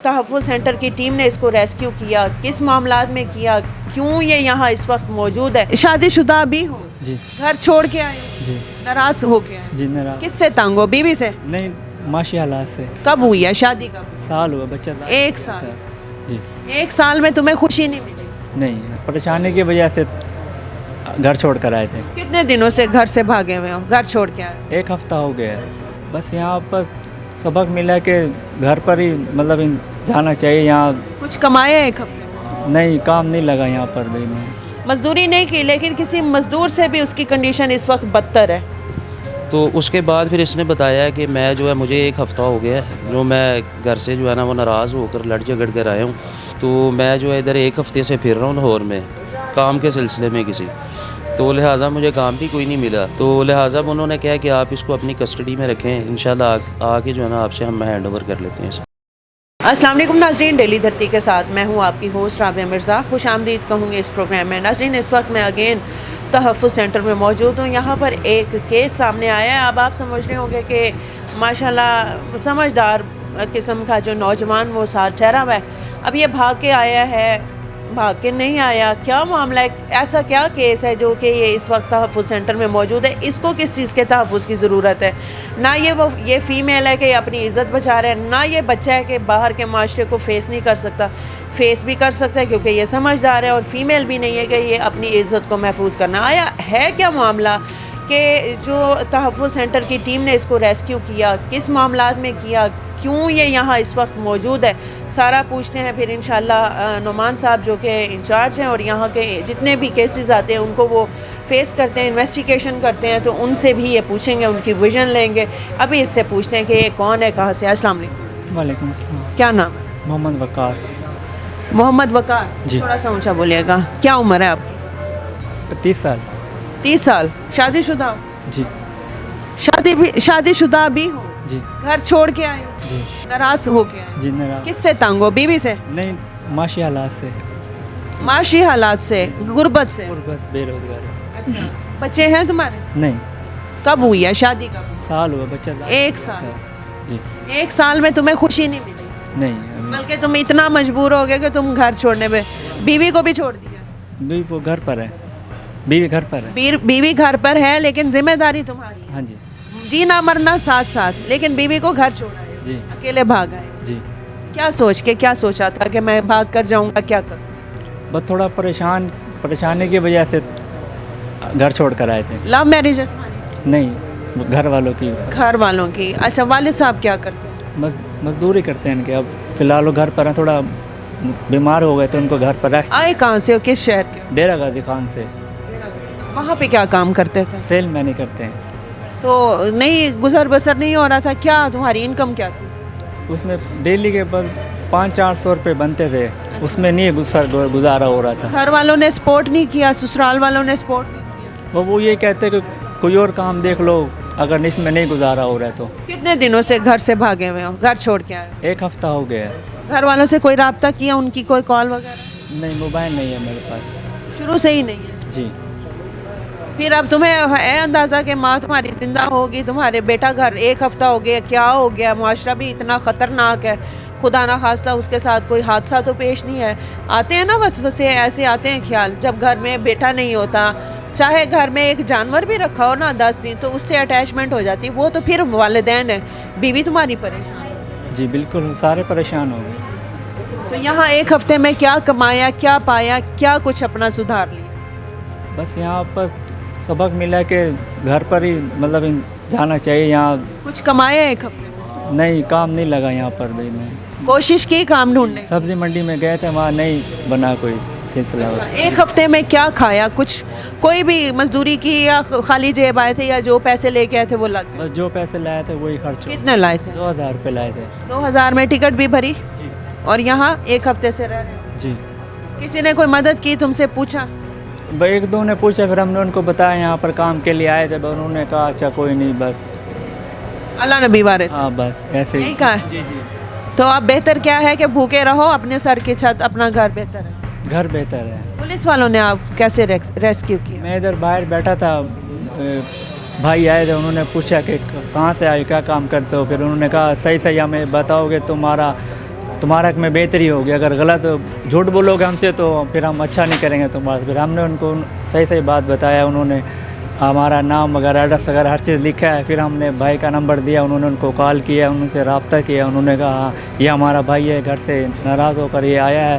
तहफ़्फ़ुज़ centre की team ने इसको रेस्क्यू किया, किस मामलात में किया, क्यों ये यहाँ इस वक्त मौजूद है। शादीशुदा भी हो जी घर छोड़ के आए जी नाराज हो के आए, जी नाराज किससे तंग हो? बीवी से? नहीं, माशाल्लाह से कब हुई है शादी? कब? साल हुआ बच्चा एक साल। जी एक साल में तुम्हें खुशी नहीं मिली? नहीं, परेशानी की वजह से घर छोड़ कर आए थे। कितने दिनों से घर से भागे हुए हो, घर छोड़ के आए? एक हफ्ता हो गया है। बस यहाँ पर सबक मिला कि घर पर ही मतलब जाना चाहिए। यहाँ कुछ कमाया एक हफ्ते? नहीं, काम नहीं लगा यहाँ पर भी नहीं। मजदूरी नहीं की, लेकिन किसी मजदूर से भी उसकी कंडीशन इस वक्त बदतर है। तो उसके बाद फिर इसने बताया कि मैं जो है मुझे एक हफ़्ता हो गया है जो मैं घर से जो है ना वो नाराज़ होकर लड़ झगड़ कर आया हूँ। तो मैं जो है इधर एक हफ़्ते से फिर रहा हूँ लाहौर में काम के सिलसिले में किसी, तो लिहाजा मुझे काम भी कोई नहीं मिला। तो लिहाजा उन्होंने कहा कि आप इसको अपनी कस्टडी में रखें, इंशाल्लाह आके जो है ना आपसे हम हैंड ओवर कर लेते हैं। अस्सलाम वालेकुम नाज़रीन, डेली धरती के साथ मैं हूँ आपकी होस्ट राबिया मिर्ज़ा। खुश आमदीद कहूँगी इस प्रोग्राम में। नाज़रीन, इस वक्त मैं अगेन तहफ़्फ़ुज़ सेंटर में मौजूद हूँ। यहाँ पर एक केस सामने आया है। अब आप समझ रहे होंगे कि माशाल्लाह समझदार किस्म का जो नौजवान वो साथ ठहरा हुआ है। अब ये भाग के आया है, भाग के नहीं आया, क्या मामला है, ऐसा क्या केस है जो कि ये इस वक्त तहफ़्फ़ुज़ सेंटर में मौजूद है? इसको किस चीज़ के तहफ़्फ़ुज़ की ज़रूरत है? ना ये फ़ीमेल है कि अपनी इज़्ज़त बचा रहा है, ना ये बच्चा है कि बाहर के माशरे को फ़ेस नहीं कर सकता। फ़ेस भी कर सकता है क्योंकि ये समझदार है, और फ़ीमेल भी नहीं है कि ये अपनी इज़्ज़त को महफूज करना आया है। क्या मामला कि जो तहफ़्फ़ुज़ सेंटर की टीम ने इसको रेस्क्यू किया, किस मामलात में किया, क्यों ये यहाँ इस वक्त मौजूद है, सारा पूछते हैं। फिर इंशाल्लाह नुमान साहब जो कि इंचार्ज हैं और यहाँ के जितने भी केसेस आते हैं उनको वो फेस करते हैं, इन्वेस्टिगेशन करते हैं, तो उनसे भी ये पूछेंगे, उनकी विजन लेंगे। अभी इससे पूछते हैं कि ये कौन है, कहाँ से? अस्सलाम वालेकुम। वालेकुम अस्सलाम। क्या नाम है? मोहम्मद वकार। मोहम्मद वकार जी। थोड़ा सा ऊँचा बोलिएगा। क्या उम्र है आपकी? 30 साल। 30 साल। शादीशुदा? जी शादीशुदा भी हो जी घर छोड़ के आए, जी नाराज हो के आए, जी नाराज किससे तंग हो? बीवी से? नहीं, माशाल्लाह से माशी हालात से, गुर्बत से? और बस बेरोजगारी से। अच्छा, बच्चे हैं तुम्हारे? नहीं, कब हुई है शादी? कब? साल हुआ बच्चा एक साल। जी एक साल में तुम्हें खुशी नहीं मिली, नहीं, बल्कि तुम इतना मजबूर हो गए कि तुम घर छोड़ने पे, बीवी को भी छोड़ दिया? बीवी वो घर पर है, बीवी घर पर है। बीवी घर पर है लेकिन जिम्मेदारी तुम्हारी है। हाँ जी जीना मरना साथ साथ, लेकिन बीवी को घर छोड़ा है, जी अकेले भाग आए। जी। क्या सोच के, क्या सोचा था कि मैं भाग कर जाऊंगा, क्या करूँ? बस थोड़ा परेशानी की वजह से घर छोड़ कर आए थे। लव मैरिज है तुम्हारी? नहीं, घर वालों की। घर वालों की। अच्छा, वालिद साहब क्या करते हैं? मजदूरी करते हैं इनके। अब फिलहाल वो घर पर हैं, थोड़ा बीमार हो गए तो उनको घर पर रख। आए कहाँ से हो, किस शहर के हो? डेरा गाजी खान से। वहाँ पे क्या काम करते थे? सेल मैनी करते हैं। तो नहीं, गुजर बसर नहीं हो रहा था क्या? तुम्हारी इनकम क्या थी? उसमें डेली के बस 500-400 रुपये बनते थे, उसमें नहीं गुजारा हो रहा था। घर वालों ने सपोर्ट नहीं किया? ससुराल वालों ने सपोर्ट नहीं किया? वो ये कहते कि कोई और काम देख लो अगर इसमें नहीं गुजारा हो रहा है तो। कितने दिनों से घर से भागे हुए हो, घर छोड़ के आए एक हफ्ता हो गया है। हो? घर वालों से कोई राब्ता किया? उनकी कोई कॉल वगैरह? नहीं, मोबाइल नहीं है मेरे पास। शुरू से ही नहीं है? जी। फिर अब तुम्हें है अंदाज़ा कि माँ तुम्हारी ज़िंदा होगी, तुम्हारे बेटा घर एक हफ़्ता हो गया, क्या हो गया? मुआशरा भी इतना ख़तरनाक है, खुदा ना खास्ता उसके साथ कोई हादसा तो पेश नहीं है। आते हैं ना वसवसे, ऐसे आते हैं ख्याल, जब घर में बेटा नहीं होता, चाहे घर में एक जानवर भी रखा हो ना 10 दिन, तो उससे अटैचमेंट हो जाती, वो तो फिर वालिदैन है। बीवी तुम्हारी परेशान है? जी बिल्कुल, सारे परेशान हो गए। तो यहाँ एक हफ़्ते में क्या कमाया, क्या पाया, क्या कुछ अपना सुधार लिया? बस यहाँ पर सबक मिला कि घर पर ही मतलब जाना चाहिए। यहाँ कुछ कमाया एक हफ़्ते? नहीं, काम नहीं लगा यहाँ पर भी नहीं। कोशिश की काम ढूंढने? सब्जी मंडी में गए थे, वहाँ नहीं बना कोई सिलसिला। एक हफ्ते में क्या खाया? कुछ कोई भी मजदूरी की या खाली जेब आए थे, या जो पैसे लेके आए थे वो लग गए? बस जो पैसे लाए थे वही खर्च हो। कितने लाए थे? 2000 रुपये लाए थे। 2000 में टिकट भी भरी? और यहाँ एक हफ्ते से रह रहे हो? जी। किसी ने कोई मदद की, तुमसे पूछा? एक दो ने पूछा, फिर हमने उनको बताया यहाँ पर काम के लिए आए थे, उन्होंने कहा अच्छा कोई नहीं, बस अल्लाह नबी वारिस। हाँ बस ऐसे यही ही। कहा है? जी जी। तो अब बेहतर क्या है कि भूखे रहो, अपने सर की छत, अपना घर बेहतर है। घर बेहतर है। पुलिस वालों ने आप कैसे रेस्क्यू किया? मैं इधर बाहर बैठा था, भाई आए थे, उन्होंने पूछा कि कहाँ से आए, क्या काम करते हो? फिर उन्होंने कहा सही सही हमें बताओगे तुम्हारा तुम्हारा में बेहतरी होगी, अगर गलत झूठ बोलोगे हमसे तो फिर हम अच्छा नहीं करेंगे तुम्हारा। फिर हमने उनको सही सही बात बताया, उन्होंने हमारा नाम वगैरह एड्रेस वगैरह हर चीज़ लिखा है। फिर हमने भाई का नंबर दिया, उन्होंने उनको कॉल किया, उनसे रब्ता किया। उन्होंने कहा हाँ, ये हमारा भाई है, घर से नाराज़ होकर ये आया है।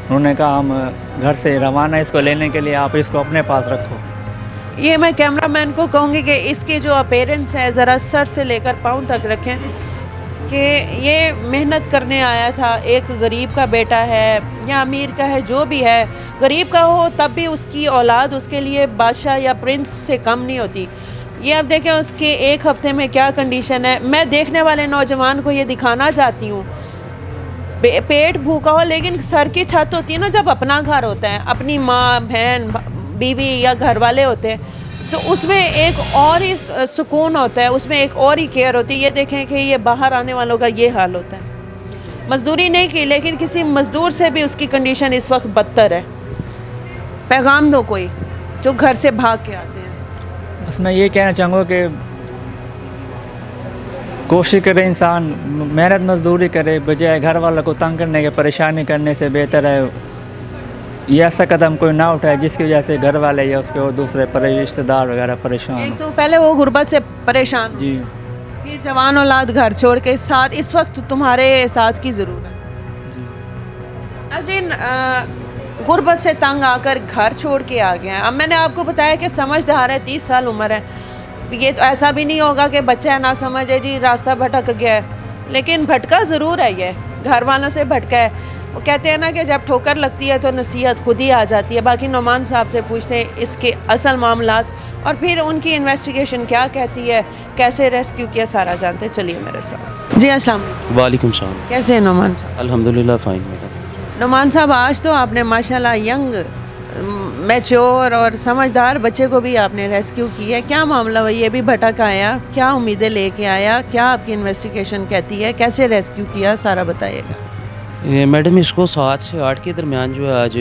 उन्होंने कहा हम घर से रवाना इसको लेने के लिए, आप इसको अपने पास रखो। ये मैं कैमरामैन को कहूँगी कि इसके जो अपेरेंट्स हैं ज़रा सर से लेकर पाँव तक रखें कि ये मेहनत करने आया था। एक गरीब का बेटा है या अमीर का है, जो भी है, गरीब का हो तब भी उसकी औलाद उसके लिए बादशाह या प्रिंस से कम नहीं होती। ये अब देखें उसके एक हफ़्ते में क्या कंडीशन है। मैं देखने वाले नौजवान को ये दिखाना चाहती हूँ, पेट भूखा हो लेकिन सर की छत होती है ना, जब अपना घर होता है, अपनी माँ बहन बीवी या घर वाले होते हैं, तो उसमें एक और ही सुकून होता है, उसमें एक और ही केयर होती है। ये देखें कि ये बाहर आने वालों का ये हाल होता है। मजदूरी नहीं की लेकिन किसी मजदूर से भी उसकी कंडीशन इस वक्त बदतर है। पैगाम दो कोई जो घर से भाग के आते हैं। बस मैं ये कहना चाहूँगा कि कोशिश करे, इंसान मेहनत मजदूरी करे, बजाय घर वालों को तंग करने के, परेशानी करने से बेहतर है ये ऐसा कदम कोई ना उठाए जिसकी वजह से घर वाले या उसके और दूसरे रिश्तेदार वगैरह परेशान एक हो। तो पहले वो गुर्बत से परेशान, जी, फिर जवान औलाद घर छोड़ के साथ, इस वक्त तुम्हारे साथ की ज़रूरत। नाज़रीन, गुर्बत से तंग आकर घर छोड़ के आ गया। अब मैंने आपको बताया कि समझदार है, 30 साल उम्र है। ये तो ऐसा भी नहीं होगा कि बच्चा ना समझे जी रास्ता भटक गया है, लेकिन भटका ज़रूर है, ये घर वालों से भटका है। वो कहते हैं ना कि जब ठोकर लगती है तो नसीहत खुद ही आ जाती है। बाकी नोमान साहब से पूछते हैं इसके असल मामलात और फिर उनकी इन्वेस्टिगेशन क्या कहती है, कैसे रेस्क्यू किया, सारा जानते। चलिए मेरे साथ। जी अस्सलाम वालेकुम। वालेकुम सलाम। कैसे हैं नोमान साहब? अल्हम्दुलिल्लाह फ़ाइन मैडम। नोमान साहब, आज तो आपने माशाल्लाह यंग, मैच्योर और समझदार बच्चे को भी आपने रेस्क्यू किया है। क्या मामला हुआ? ये भी भटक आया, क्या उम्मीदें लेके आया, क्या आपकी इन्वेस्टिगेशन कहती है, कैसे रेस्क्यू किया, सारा बताइएगा। मैडम इसको 7 से 8 के दरमियान जो है आज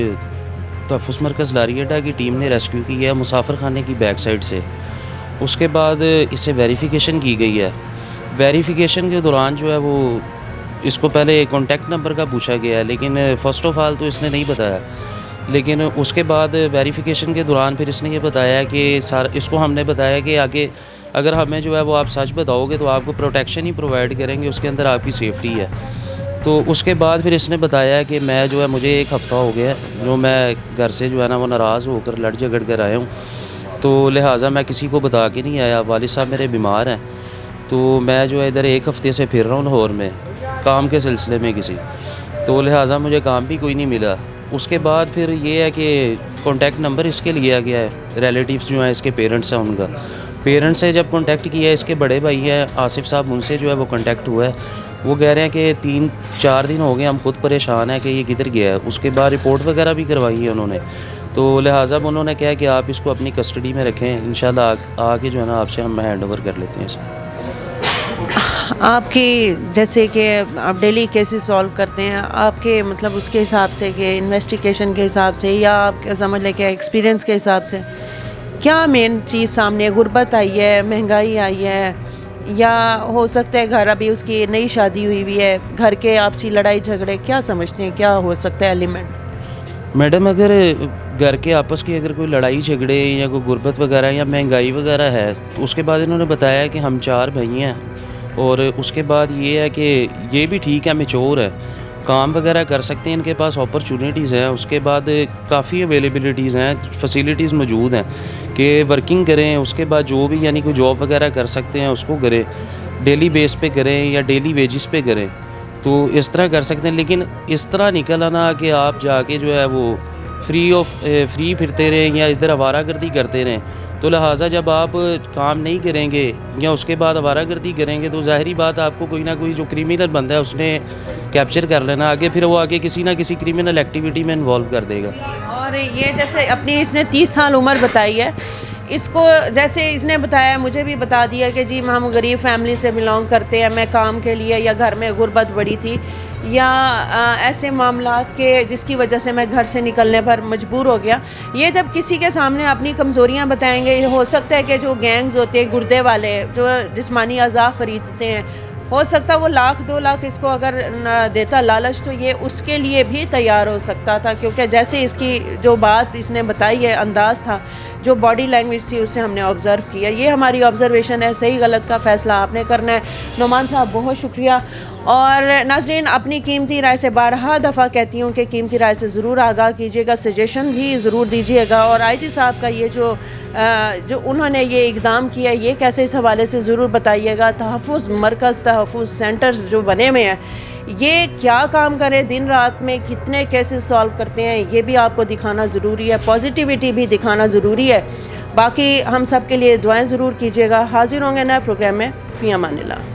तहफ़्फ़ुज़ मरकज़ लारिएटा की टीम ने रेस्क्यू किया है मुसाफिर खाने की बैक साइड से। उसके बाद इससे वेरिफिकेशन की गई है। वेरिफिकेशन के दौरान जो है वो इसको पहले कॉन्टैक्ट नंबर का पूछा गया है, लेकिन फ़र्स्ट ऑफ़ ऑल तो इसने नहीं बताया। लेकिन उसके बाद वेरिफिकेशन के दौरान फिर इसने ये बताया कि इसको हमने बताया कि आगे अगर हमें जो है वो आप सच बताओगे तो आपको प्रोटेक्शन ही प्रोवाइड करेंगे, उसके अंदर आपकी सेफ़्टी है। तो उसके बाद फिर इसने बताया कि मैं जो है मुझे 1 हफ़्ता हो गया जो मैं घर से जो है ना वो नाराज़ होकर लड़ झगड़ कर आया हूँ, तो लिहाजा मैं किसी को बता के नहीं आया। वालिद साहब मेरे बीमार हैं, तो मैं जो है इधर 1 हफ़्ते से फिर रहा हूँ लाहौर में काम के सिलसिले में किसी, तो लिहाजा मुझे काम भी कोई नहीं मिला। उसके बाद फिर ये है कि कॉन्टैक्ट नंबर इसके लिया गया है, रिलेटिव्स जो हैं इसके पेरेंट्स हैं उनका, पेरेंट्स से जब कॉन्टैक्ट किया है, इसके बड़े भाई हैं आसिफ साहब, उनसे जो है वो कॉन्टैक्ट हुआ है। वो कह रहे हैं कि 3-4 दिन हो गए हम खुद परेशान हैं कि ये किधर गया है। उसके बाद रिपोर्ट वगैरह भी करवाई है उन्होंने, तो लिहाजा उन्होंने कहा कि आप इसको अपनी कस्टडी में रखें, इंशाल्लाह आगे जो है ना आपसे हम हैंड ओवर कर लेते हैं इसे। आपकी जैसे कि आप डेली केसेस सॉल्व करते हैं, आपके मतलब उसके हिसाब से कि इन्वेस्टिगेशन के हिसाब से या आप समझ लें कि एक्सपीरियंस के हिसाब से क्या मेन चीज़ सामने है? गुर्बत आई है, महंगाई आई है, या हो सकता है घर अभी उसकी नई शादी हुई है, घर के आपसी लड़ाई झगड़े, क्या समझते हैं क्या हो सकता है एलिमेंट? मैडम अगर घर के आपस की अगर कोई लड़ाई झगड़े या कोई गुर्बत वगैरह या महंगाई वगैरह है, तो उसके बाद इन्होंने बताया कि हम 4 भाई हैं, और उसके बाद ये है कि ये भी ठीक है, मैच्योर है, काम वगैरह कर सकते हैं, इनके पास अपॉर्चुनिटीज़ हैं। उसके बाद काफ़ी अवेलेबिलिटीज़ हैं, फैसिलिटीज़ मौजूद हैं कि वर्किंग करें। उसके बाद जो भी यानी कोई जॉब वगैरह कर सकते हैं उसको करें, डेली बेस पे करें या डेली वेजिस पे करें, तो इस तरह कर सकते हैं। लेकिन इस तरह निकल आना कि आप जाके जो है वो फ्री फिरते रहें या इधर आवारागर्दी करते रहें, तो लिहाजा जब आप काम नहीं करेंगे या उसके बाद आवारागर्दी करेंगे तो ज़ाहिरी बात आपको कोई ना कोई जो क्रिमिनल बंदा है उसने कैप्चर कर लेना आगे, फिर वो आगे किसी ना किसी क्रिमिनल एक्टिविटी में इन्वॉल्व कर देगा। और ये जैसे अपनी इसने 30 साल उम्र बताई है, इसको जैसे इसने बताया, मुझे भी बता दिया कि जी हम गरीब फैमिली से बिलोंग करते हैं, मैं काम के लिए या घर में गुर्बत बड़ी थी या ऐसे मामलात के जिसकी वजह से मैं घर से निकलने पर मजबूर हो गया। ये जब किसी के सामने अपनी कमज़ोरियाँ बताएंगे, हो सकता है कि जो गैंग्स होते हैं गुर्दे वाले जो जिस्मानी अज़ा ख़रीदते हैं हो सकता वो 1,00,000 2 लाख इसको अगर देता लालच तो ये उसके लिए भी तैयार हो सकता था, क्योंकि जैसे इसकी जो बात इसने बताई है, अंदाज़ था, जो बॉडी लैंग्वेज थी, उससे हमने ऑब्ज़र्व किया। ये हमारी ऑब्ज़र्वेशन है, सही गलत का फ़ैसला आपने करना है। नोमान साहब बहुत शुक्रिया। और नाज़रीन, अपनी कीमती राय से बारहा दफ़ा कहती हूँ कि कीमती राय से ज़रूर आगाह कीजिएगा, सजेशन भी ज़रूर दीजिएगा। और IG साहब का ये जो उन्होंने ये इक़दाम किया, ये कैसे इस हवाले से ज़रूर बताइएगा। तहफ़्फ़ुज़ मरकज़, तहफ़्फ़ुज़ सेंटर्स जो बने हुए हैं, ये क्या काम करें, दिन रात में कितने केसेस सॉल्व करते हैं, ये भी आपको दिखाना ज़रूरी है। पॉजिटिविटी भी दिखाना ज़रूरी है। बाकी हम सब के लिए दुआएं ज़रूर कीजिएगा। हाज़िर होंगे नए प्रोग्राम में। फ़ी अमानिल्लाह।